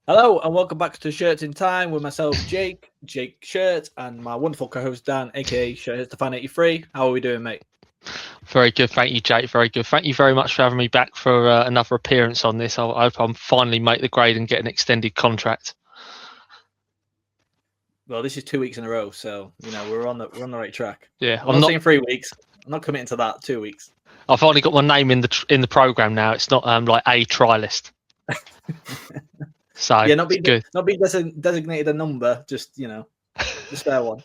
Hello and welcome back to Shirts in Time with myself, Jake Shirt, and my wonderful co-host Dan, aka Shirts the Fan 83. How are we doing, mate? Very good, thank you, Jake. Very good. Thank you very much for having me back for another appearance on this. I hope I'm finally make the grade and get an extended contract. Well, this is 2 weeks in a row, so we're on the right track. Yeah, I'm not saying 3 weeks. I'm not committing to that. 2 weeks. I've finally got my name in the program now. It's not like a trialist. So yeah, not being good. Not being designated a number, just the spare one.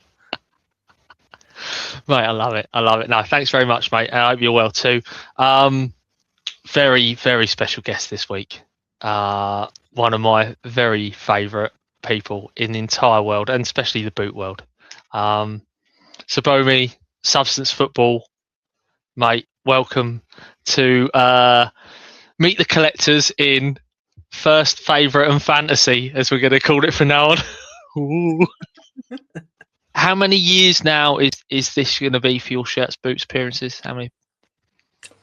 Mate, I love it. No, thanks very much, mate. I hope you're well too. Very, very special guest this week. One of my very favourite people in the entire world, and especially the boot world. Sabomi, Substance Football, mate. Welcome to Meet the Collectors in First Favourite and Fantasy, as we're going to call it from now on. How many years now is this going to be for your Shirts Boots appearances? How many?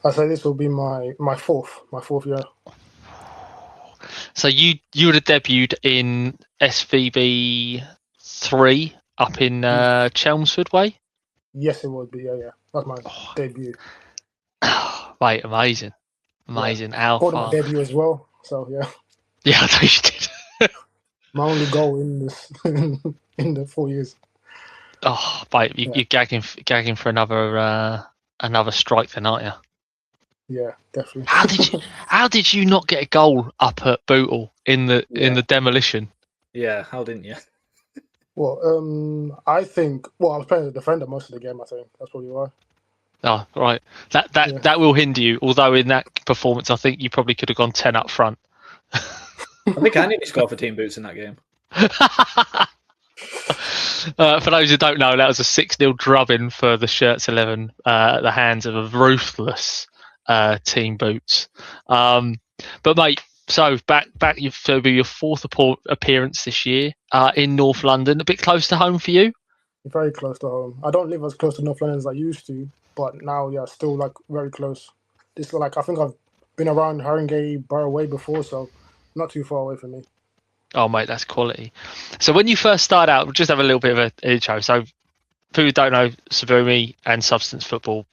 I say this will be my fourth year. So you would have debuted in SVB 3 up in Chelmsford way? Yes, it would be. Yeah. That's my debut. Mate, amazing. Yeah. How far? my debut as well. So yeah. Yeah, I know you did. My only goal in this in the 4 years. Oh, mate, you're gagging for another strike then, aren't you? Yeah, definitely. How did you not get a goal up at Bootle in the demolition? Yeah, how didn't you? Well, I think I was playing as a defender most of the game. I think that's probably why. Oh, right. That will hinder you. Although in that performance, I think you probably could have gone 10 up front. I think I nearly scored for Team Boots in that game. For those who don't know, that was a 6-0 drubbing for the Shirts 11 at the hands of a ruthless Team Boots. But mate, so back it'll be your fourth appearance this year in North London. A bit close to home for you? Very close to home. I don't live as close to North London as I used to, but now, yeah, still like very close. This I think I've been around Haringey, Borough way before, so not too far away from me. Oh, mate, that's quality. So when you first started out, we'll just have a little bit of an intro. So people who don't know Sabomi and Substance Football,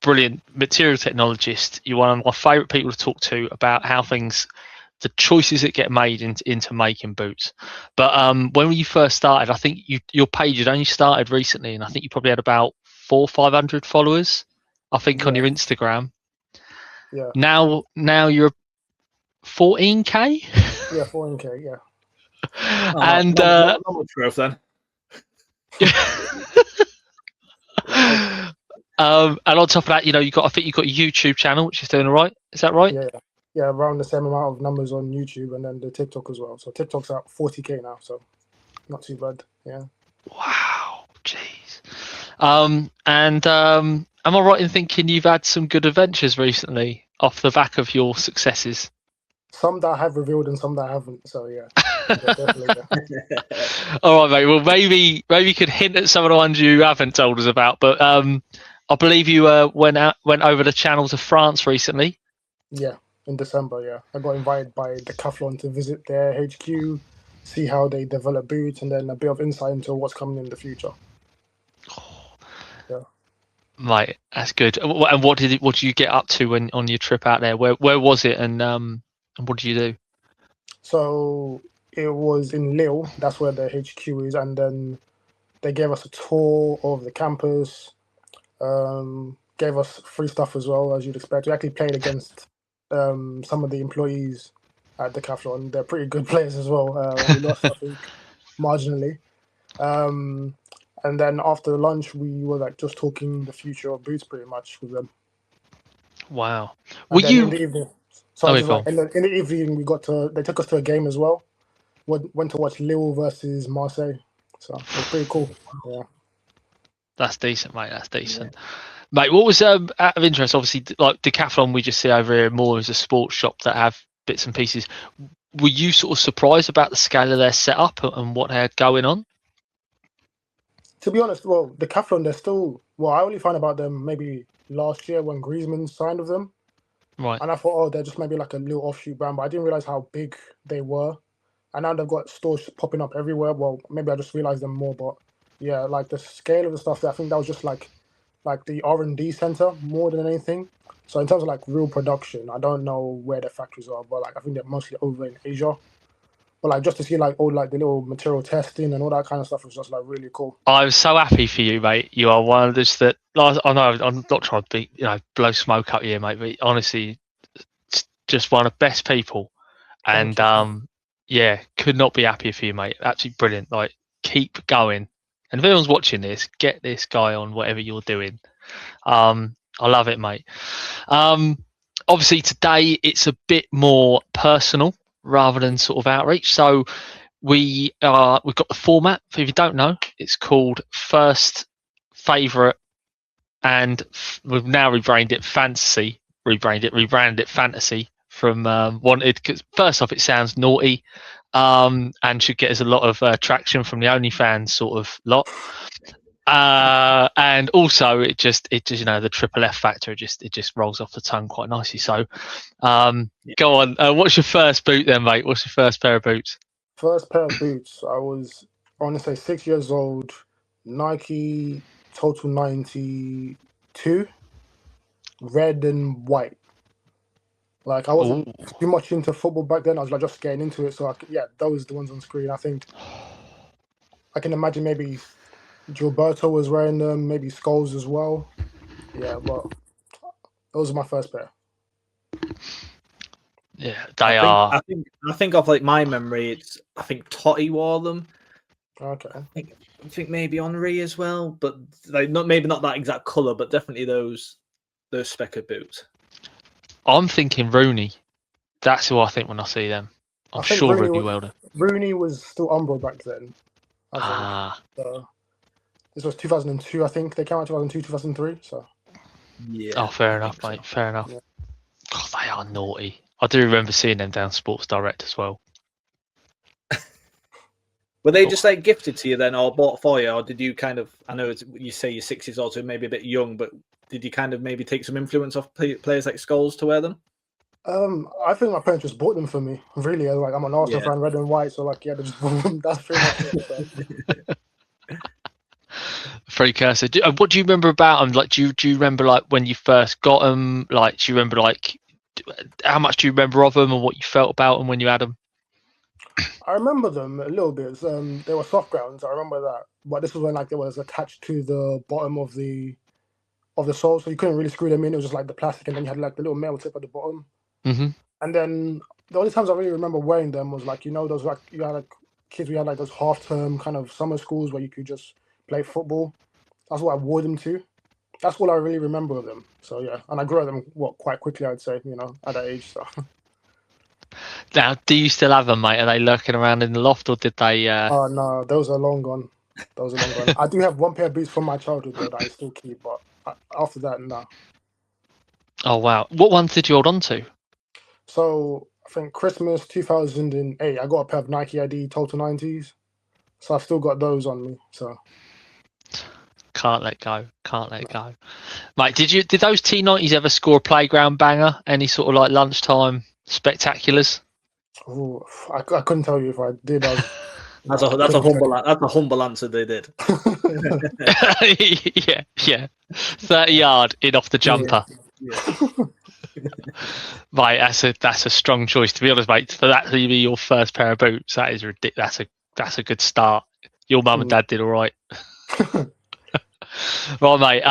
brilliant material technologist. You're one of my favourite people to talk to about how the choices that get made into making boots. But when you first started, I think your page had only started recently, and I think you probably had about 400 or 500 followers, I think, on your Instagram. Yeah. Now you're 14k. Yeah, 14k. Yeah. And not much growth then. And on top of that, I think you've got a YouTube channel which is doing all right. Is that right? Yeah, around the same amount of numbers on YouTube, and then the TikTok as well. So TikTok's at 40k now, so not too bad. Yeah. Wow, jeez. And am I right in thinking you've had some good adventures recently off the back of your successes? Some that I have revealed and some that I haven't. So yeah, definitely. Yeah. All right, mate. Well, maybe you could hint at some of the ones you haven't told us about. But I believe you went over the Channel to France recently. Yeah, in December. Yeah, I got invited by Decathlon to visit their HQ, see how they develop boots, and then a bit of insight into what's coming in the future. Yeah. Mate, that's good. And what did you get up to on your trip out there? Where was it, and what did you do? So it was in Lille. That's where the HQ is, and then they gave us a tour of the campus. Gave us free stuff as well, as you'd expect. We actually played against some of the employees at Decathlon. They're pretty good players as well. We lost, I think, marginally. And then after lunch, we were just talking the future of boots pretty much with them. Wow. In the evening, in the evening, they took us to a game as well. Went to watch Lille versus Marseille. So it was pretty cool. Yeah. That's decent, mate. That's decent. Yeah. Mate, what was out of interest? Obviously, like Decathlon, we just see over here more as a sports shop that have bits and pieces. Were you sort of surprised about the scale of their setup and what they had going on? To be honest, Decathlon, they're still... I only found about them maybe last year when Griezmann signed with them. Right. And I thought, they're just maybe like a little offshoot brand, but I didn't realize how big they were. and now they've got stores popping up everywhere. Well, maybe I just realized them more, but yeah, like the scale of the stuff, I think that was just like the R&D center more than anything. So in terms of like real production, I don't know where the factories are, but like I think they're mostly over in Asia. But like just to see like all like the little material testing and all that kind of stuff was just like really cool. I'm so happy for you, mate. You are one of those that I know I'm not trying to be, blow smoke up here, mate, but honestly, it's just one of the best people. And yeah, could not be happier for you, mate. Absolutely brilliant. Like, keep going. And if anyone's watching this, get this guy on whatever you're doing. I love it, mate. Obviously today it's a bit more personal rather than sort of outreach. So we've got the format. If you don't know, it's called First Favourite, and we've now rebranded it Fantasy. Rebranded it Fantasy from Wanted, because first off it sounds naughty, and should get us a lot of traction from the OnlyFans sort of lot. And also it just the triple F factor, it just rolls off the tongue quite nicely. So go on, what's your first boot then, mate? What's your first pair of boots? First pair of boots, I want to say 6 years old, Nike Total 92, red and white. Like I wasn't too much into football back then. I was like just getting into it. So those are the ones on screen. I think I can imagine maybe Gilberto was wearing them, maybe Scholes as well. Yeah, but those are my first pair. Yeah, I think of like my memory. I think Totti wore them. Okay. I think maybe Henry as well, but like not that exact color, but definitely those speckered boots. I'm thinking Rooney. That's who I think when I see them. I'm sure Rooney Welder. Rooney was still Umbro back then. This was 2002, I think. They came out 2002, 2003. So. Yeah. Oh, fair enough, mate. Fair enough. Yeah. God, they are naughty. I do remember seeing them down Sports Direct as well. Were they just like gifted to you then, or bought for you, or did you kind of? I know you say you're 6 years old, so maybe a bit young, but did you kind of maybe take some influence off players like Scholes to wear them? I think my parents just bought them for me. Really, like I'm an Arsenal fan, red and white, so like they just bought them. That's pretty much it. So. Precursor. What do you remember about them? Like, do you remember like when you first got them? Like, do you remember like how much do you remember of them and what you felt about them when you had them? I remember them a little bit. They were soft grounds. I remember that, but this was when like they was attached to the bottom of the sole, so you couldn't really screw them in. It was just like the plastic, and then you had like the little metal tip at the bottom. Mm-hmm. And then the only times I really remember wearing them was like those like you had like kids, we had like those half-term kind of summer schools where you could just play football. That's what I wore them to. That's all I really remember of them. So yeah, and I grew out them quite quickly, I'd say, at that age. So. Now, do you still have them, mate? Are they lurking around in the loft, or did they? Oh no, those are long gone. I do have one pair of boots from my childhood though that I still keep, but after that, no. Oh wow! What ones did you hold on to? So I think Christmas 2008, I got a pair of Nike ID Total 90s. So I've still got those on me. So can't let go. Mate, did those T90s ever score a playground banger? Any sort of like lunchtime spectaculars? Oh, I couldn't tell you if I did. That's a humble answer. They did. yeah. 30-yard in off the jumper. Yeah. Mate, that's a strong choice, to be honest, mate. For that to be your first pair of boots, that is ridiculous. That's a good start. Your mum and dad did all right. Right, mate.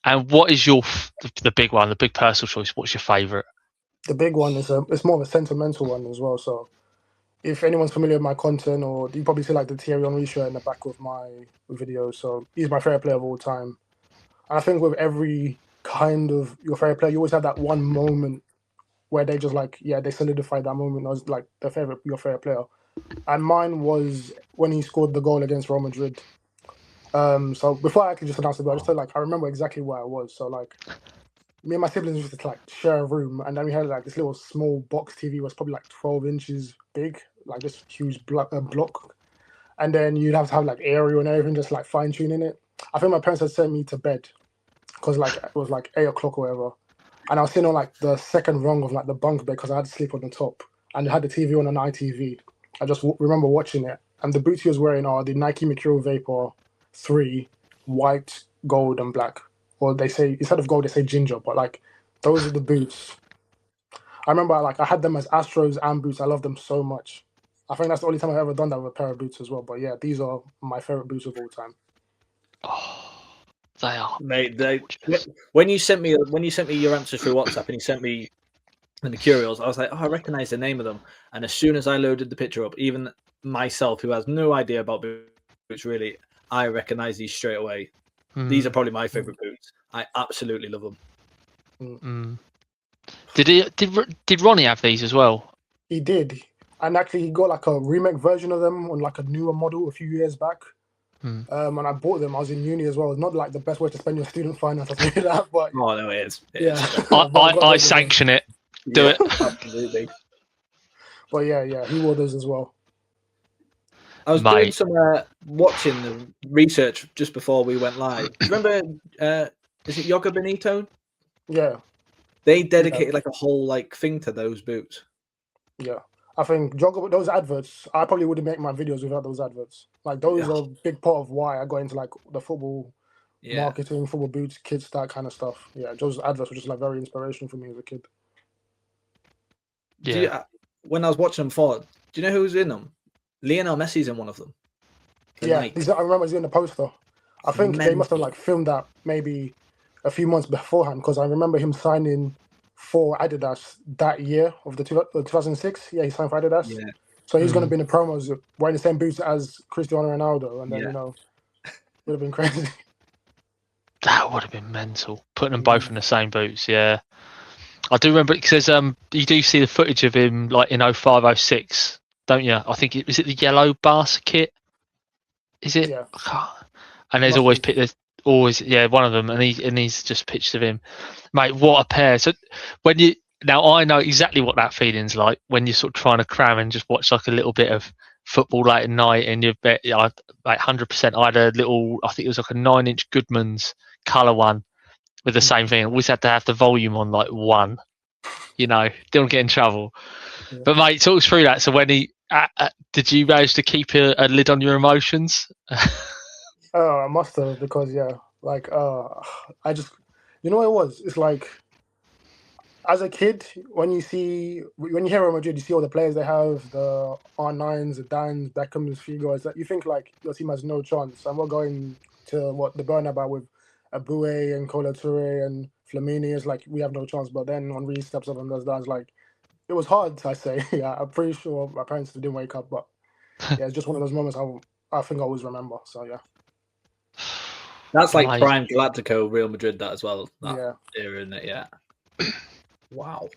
And what is the big one, the big personal choice? What's your favourite? The big one is it's more of a sentimental one as well. So if anyone's familiar with my content, or you probably see like the Thierry Henry shirt in the back of my videos. So he's my favorite player of all time. And I think with every kind of your favorite player, you always have that one moment where they just like, they solidified that moment as like your favorite player. And mine was when he scored the goal against Real Madrid. So before I actually just announced it, I just said like I remember exactly where I was. So like me and my siblings used to like share a room, and then we had like this little small box TV, was probably like 12 inches big, like this huge block. And then you'd have to have like aerial and everything, just like fine tuning it. I think my parents had sent me to bed because like it was like 8 o'clock or whatever, and I was sitting on like the second rung of like the bunk bed because I had to sleep on the top, and they had the TV on an ITV. I just remember watching it, and the boots he was wearing are the Nike Mercurial Vapor 3, white, gold, and black. Or they say, instead of gold, they say ginger, but like those are the boots. I remember like I had them as Astros and boots. I love them so much. I think that's the only time I've ever done that with a pair of boots as well. But yeah, these are my favorite boots of all time. Oh, they are. Mate, gorgeous. when you sent me your answers through WhatsApp and you sent me the Mercurials, I was like, oh, I recognize the name of them. And as soon as I loaded the picture up, even myself, who has no idea about boots really, I recognize these straight away. These are probably my favorite boots. I absolutely love them. Did Ronnie have these as well? He did, and actually he got like a remake version of them on like a newer model a few years back. And I bought them. I was in uni as well. It's not like the best way to spend your student finance, I'll tell you that. But oh no, it is. I sanction it. Do it. Absolutely. But yeah, he wore those as well. I was doing some watching the research just before we went live. Do you remember? Is it Yoga Benito? Yeah. They dedicated like a whole like thing to those boots. Yeah. I think those adverts, I probably wouldn't make my videos without those adverts. Like those are a big part of why I got into like the football marketing, football boots, kids, that kind of stuff. Yeah, those adverts were just like very inspirational for me as a kid. Yeah. When I was watching them before, do you know who was in them? Lionel Messi's in one of them. I remember he's in the poster. I think they must have like filmed that maybe a few months beforehand, because I remember him signing for Adidas that year of the 2006. Yeah, he signed for Adidas. Yeah. So he's going to be in the promos wearing the same boots as Cristiano Ronaldo, and then you know, it would have been crazy. That would have been mental. Putting them both in the same boots. Yeah, I do remember because you do see the footage of him like in 05, 06, don't you? I think is it the yellow Barca kit? Is it? Yeah. And there's one of them, and he's just pictures of him, mate. What a pair! So now I know exactly what that feeling's like when you're sort of trying to cram and just watch like a little bit of football late at night, and like 100%. I had a little, I think it was like a 9-inch Goodman's colour one with the same thing. I always had to have the volume on like 1, you know, don't get in trouble. Yeah. But mate, talk us through that. So when did you manage to keep a lid on your emotions? I must have, because I just, you know what it was? It's like, as a kid, when you hear Real Madrid, you see all the players they have, the R9s, the Dans, Beckhams, Figo. It's like, you think like your team has no chance, and we're going to the Bernabeu with Abue and Kola Toure and Flamini. It's like we have no chance. But then when Reece steps up and does that, it's like, it was hard, I say. Yeah, I'm pretty sure my parents didn't wake up, but yeah, it's just one of those moments I think I always remember. So yeah. That's like prime Galactico Real Madrid, that as well. That era, isn't it? Yeah. Wow.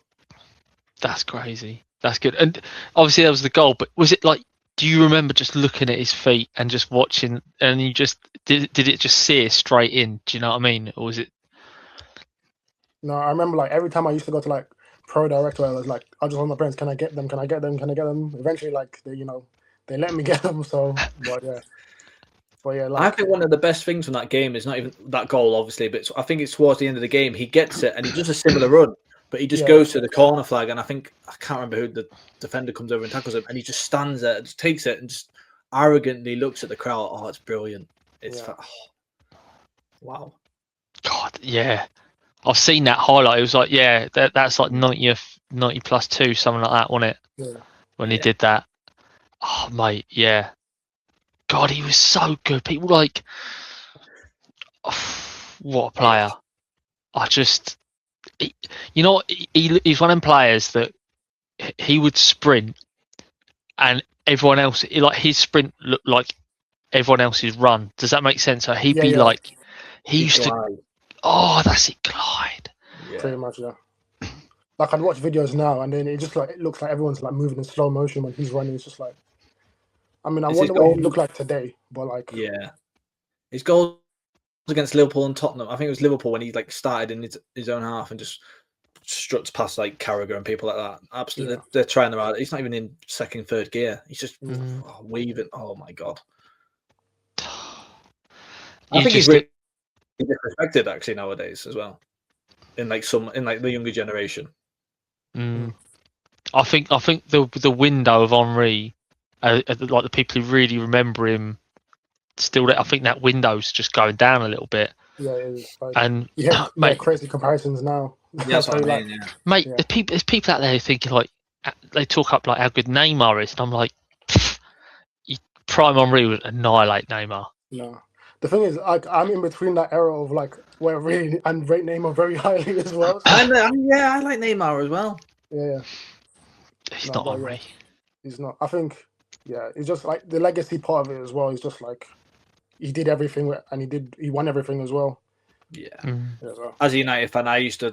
That's crazy. That's good. And obviously that was the goal, but was it like, do you remember just looking at his feet and just watching, and you just did it just sear straight in? Do you know what I mean? Or was it? No, I remember like every time I used to go to like Pro Director, I was like, I just want my parents, can I get them? Can I get them? Can I get them? Eventually, like they let me get them. So, but yeah, I think one of the best things from that game is not even that goal, obviously, but I think it's towards the end of the game. He gets it and he does a similar run, but he just goes to the corner flag, and I can't remember who the defender comes over and tackles him, and he just stands there, just takes it, and just arrogantly looks at the crowd. Oh, it's brilliant! It's wow. God, yeah, I've seen that highlight. It was like, that's like 90 plus 2, something like that, wasn't it? Yeah. When he did that. Oh, mate, yeah. God, he was so good. People like, what a player! He's one of them players that he would sprint, and everyone else, his sprint looked like everyone else's run. Does that make sense? So he'd be like, he used to. Oh, that's it, glide. Yeah. Pretty much, yeah. Like I'd watch videos now, and then it looks like everyone's like moving in slow motion when he's running. It's just like. I mean, I wonder what he looked like today, but like... Yeah. His goals against Liverpool and Tottenham, I think it was Liverpool when he like started in his own half and just struts past like Carragher and people like that. Absolutely. They're trying them out. He's not even in second, third gear. He's just weaving. Oh my God. I think he's really disrespected actually nowadays as well. In like the younger generation. I think the window of Henry like the people who really remember him still. I think that window's just going down a little bit. Yeah, it is. Like, And mate, crazy comparisons now. Yeah, that's what I mean. Yeah. Mate, Yeah. there's people out there who think like they talk up like how good Neymar is, and I'm like, Prime Henry would annihilate Neymar. No, the thing is, like, I'm in between that era of like where I really and rate Neymar very highly as well. So, I like Neymar as well. yeah. He's not Henry. Yeah, he's not. I think, yeah, it's just like the legacy part of it as well. He's just like he did everything and he won everything as well. Yeah. Yeah, so. As a United fan, I used to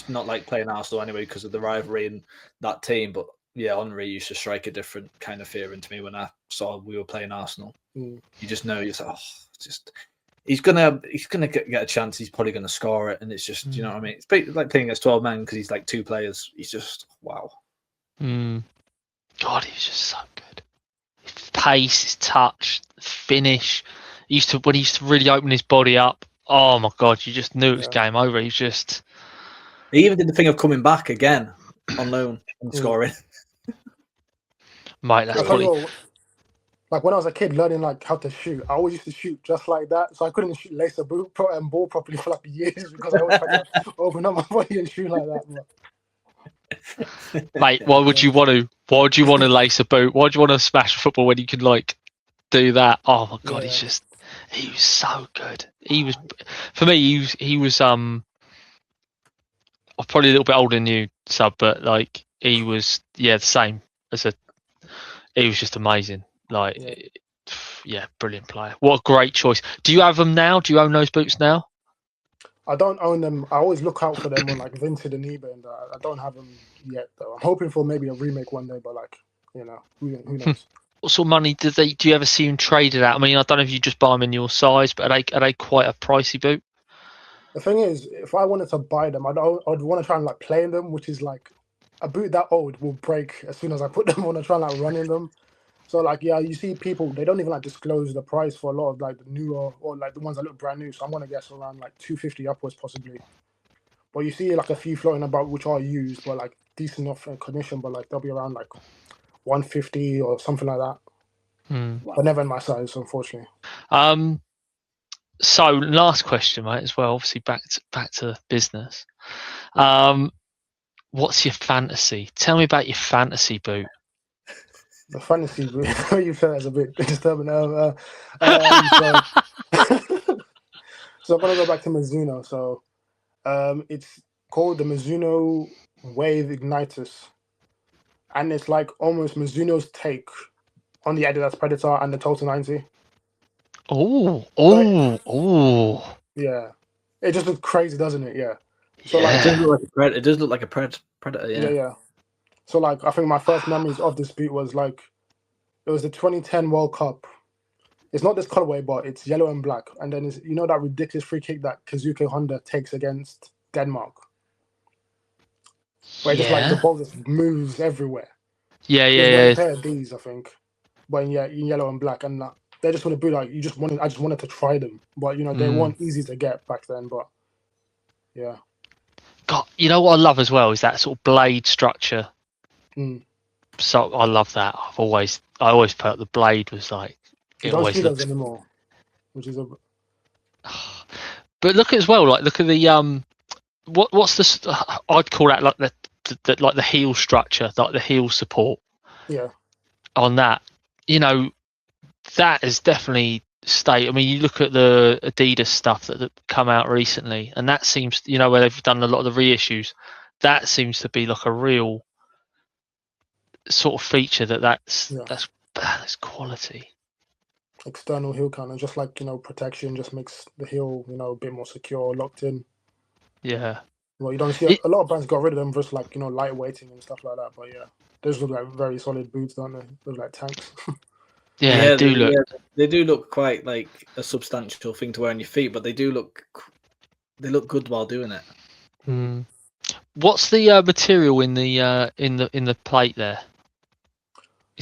not like playing Arsenal anyway because of the rivalry in that team. But yeah, Henry used to strike a different kind of fear into me when I saw we were playing Arsenal. You just know he's gonna get a chance. He's probably gonna score it, and it's just you know what I mean. It's like playing against 12 men because he's like 2 players. He's just wow. God, he was just so good. His pace, his touch, finish. When he used to really open his body up. Oh my God, you just knew it was game over. He even did the thing of coming back again on loan and scoring. Mate, that's probably. Like when I was a kid learning like how to shoot, I always used to shoot just like that. So I couldn't shoot laser boot and ball properly for like years because I always tried to open up my body and shoot like that. Mate, why would you want to? Why would you want to lace a boot? Why would you want to smash football when you can like do that? Oh my God, he was so good. He was, for me, he was I'm probably a little bit older than you, Sub, but like he was the same he was just amazing. Like brilliant player. What a great choice. Do you have them now? Do you own those boots now? I don't own them. I always look out for them on like Vinted and eBay, and I don't have them yet though. I'm hoping for maybe a remake one day, but like who knows? What sort of money do you ever see them traded at? I mean, I don't know if you just buy them in your size, but are they quite a pricey boot? The thing is, if I wanted to buy them, I'd want to try and like play in them, which is like a boot that old will break as soon as I put them on and try and like run in them. So like you see people, they don't even like disclose the price for a lot of like the newer or like the ones that look brand new. So I'm gonna guess around like 250 upwards possibly. But you see like a few floating about which are used, but like decent enough condition, but like they'll be around like 150 or something like that. But never in my size, unfortunately. So last question, mate, as well. Obviously back to business. What's your fantasy? Tell me about your fantasy boot. The fantasy boot. You feel that's a bit disturbing. So I'm gonna go back to Mizuno. So it's called the Mizuno Wave Ignitus, and it's like almost Mizuno's take on the Adidas Predator and the Total 90. Oh. Yeah, it just looks crazy, doesn't it? Yeah. So it does look like a predator. Yeah. So like I think my first memories of this boot was like it was the 2010 World Cup. It's not this colorway, but it's yellow and black, and then it's that ridiculous free kick that Kazuki Honda takes against Denmark, where just like the ball just moves everywhere. Yeah. A pair of these, I think, but in yellow and black, and they just want to be like I just wanted to try them, but they weren't easy to get back then. But yeah. God, you know what I love as well is that sort of blade structure. So I love that. I always felt the blade was like. You don't see those anymore, which is a. But look as well, like look at the what's the I'd call that like the heel structure, like the heel support. Yeah. On that, that is definitely I mean, you look at the Adidas stuff that come out recently, and that seems, where they've done a lot of the reissues, that seems to be like a real sort of feature that's quality. External heel counter, just like protection, just makes the heel a bit more secure, locked in. Yeah. Well, you don't see a lot of brands got rid of them, just like lightweighting and stuff like that. But yeah, those look like very solid boots, don't they? Look like tanks. Yeah, they do look quite like a substantial thing to wear on your feet, but they look good while doing it. What's the material in the plate there?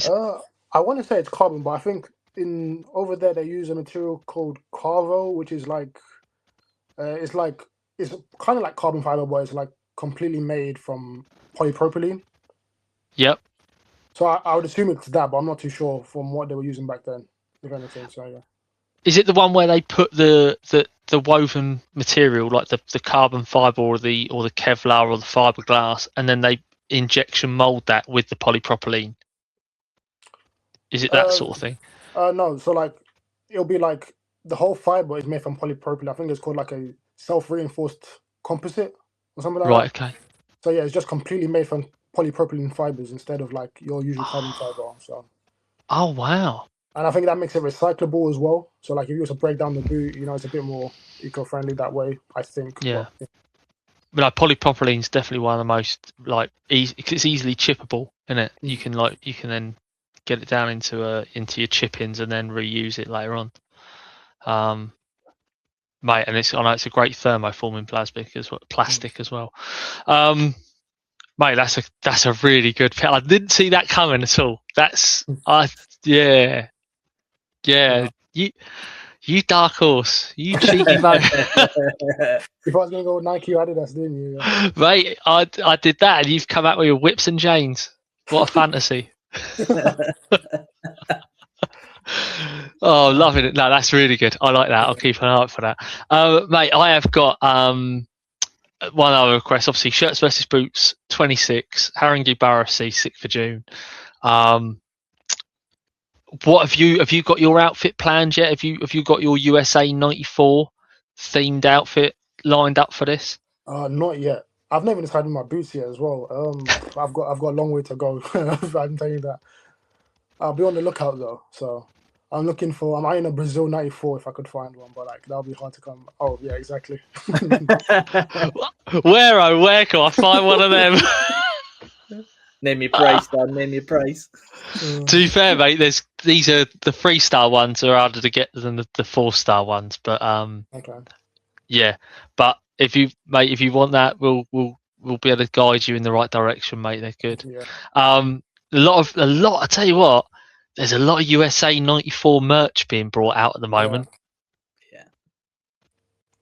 I want to say it's carbon, but I think over there they use a material called Carvo, which is like it's kind of like carbon fiber, but it's like completely made from polypropylene. Yep. So I would assume it's that, but I'm not too sure from what they were using back then, if anything. So yeah. Is it the one where they put the woven material, like the carbon fiber or the Kevlar or the fiberglass, and then they injection mold that with the polypropylene? Is it that sort of thing? No. So like, it'll be like the whole fiber is made from polypropylene. I think it's called like a self-reinforced composite or something like that. Right. Okay. So yeah, it's just completely made from polypropylene fibers instead of like your usual carbon fiber. So. Oh wow. And I think that makes it recyclable as well. So like, if you were to break down the boot, it's a bit more eco-friendly that way, I think. Yeah. But like, polypropylene is definitely one of the most like easy. It's easily chippable, isn't it? You can then get it down into your chip-ins and then reuse it later on. Mate, and I know it's a great thermoforming plastic as well. Mate, that's a really good pet. I didn't see that coming at all. Yeah. You dark horse, you cheeky mate. If I was gonna go with Nike or Adidas, didn't you? Yeah. Mate, I did that, and you've come out with your whips and chains. What a fantasy! Oh, loving it. No, that's really good. I like that. I'll keep an eye out for that. Mate, I have got one other request. Obviously, Shirts versus Boots 26, Haringey Borough FC 6th of June. What have you got your outfit planned yet? Have you got your USA 94 themed outfit lined up for this? Not yet. I've never decided my boots yet as well. I've got a long way to go. I can tell you that. I'll be on the lookout though. So I'm eyeing a Brazil 94 if I could find one, but like that'll be hard to come. Oh yeah, exactly. Where can I find one of them? Name your price, Dan. Name your price. To be fair, mate, these are the 3-star ones are harder to get than the 4-star ones, but okay. Yeah. But if you want that, we'll be able to guide you in the right direction, mate. They're good. Yeah. A lot. I tell you what, there's a lot of USA 94 merch being brought out at the moment. Yeah.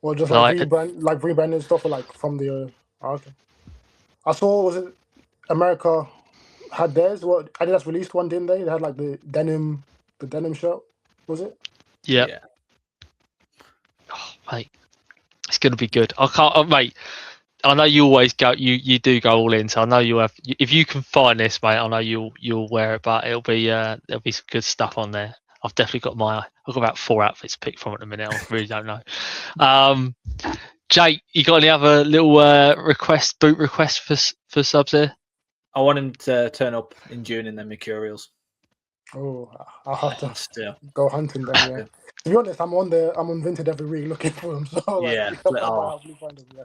Well, just like rebranded stuff, or like from the. Okay. I saw, was it America had theirs? What Adidas released one, didn't they? They had like the denim shirt. Was it? Yeah. Oh, mate, it's gonna be good. I can't, mate. I know you always go. You do go all in. So I know you have. If you can find this, mate, I know you'll wear it. But there'll be some good stuff on there. I've definitely got I've got about 4 outfits to pick from at the minute. I really don't know. Jake, you got any other little boot requests for subs there? I want him to turn up in June in the Mercurials. Oh, I'll have to go hunting them. Yeah. To be honest, I'm on Vinted every week looking for them. So I'll find them, yeah.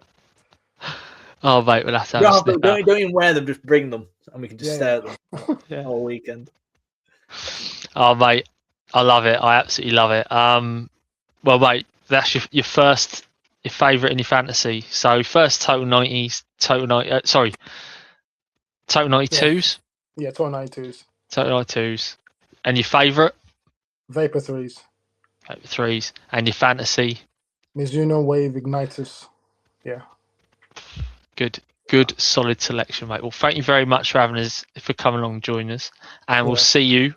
Oh mate, well that's don't even wear them. Just bring them, and we can just stare at them all weekend. Oh mate, I love it. I absolutely love it. Well mate, that's your favourite in your fantasy. So first total 92s. Yeah, total 92s. Total 92s. And your favourite? Vapor 3s. Vapor 3s. And your fantasy? Mizuno Wave Ignitus. Yeah. Good solid selection, mate. Well, thank you very much for coming along and joining us. And we'll see you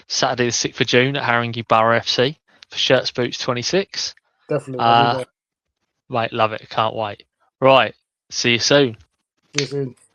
Saturday the 6th of June at Haringey Borough FC for Shirts Boots 26. Definitely. Mate, love it. Can't wait. Right. See you soon. See you soon.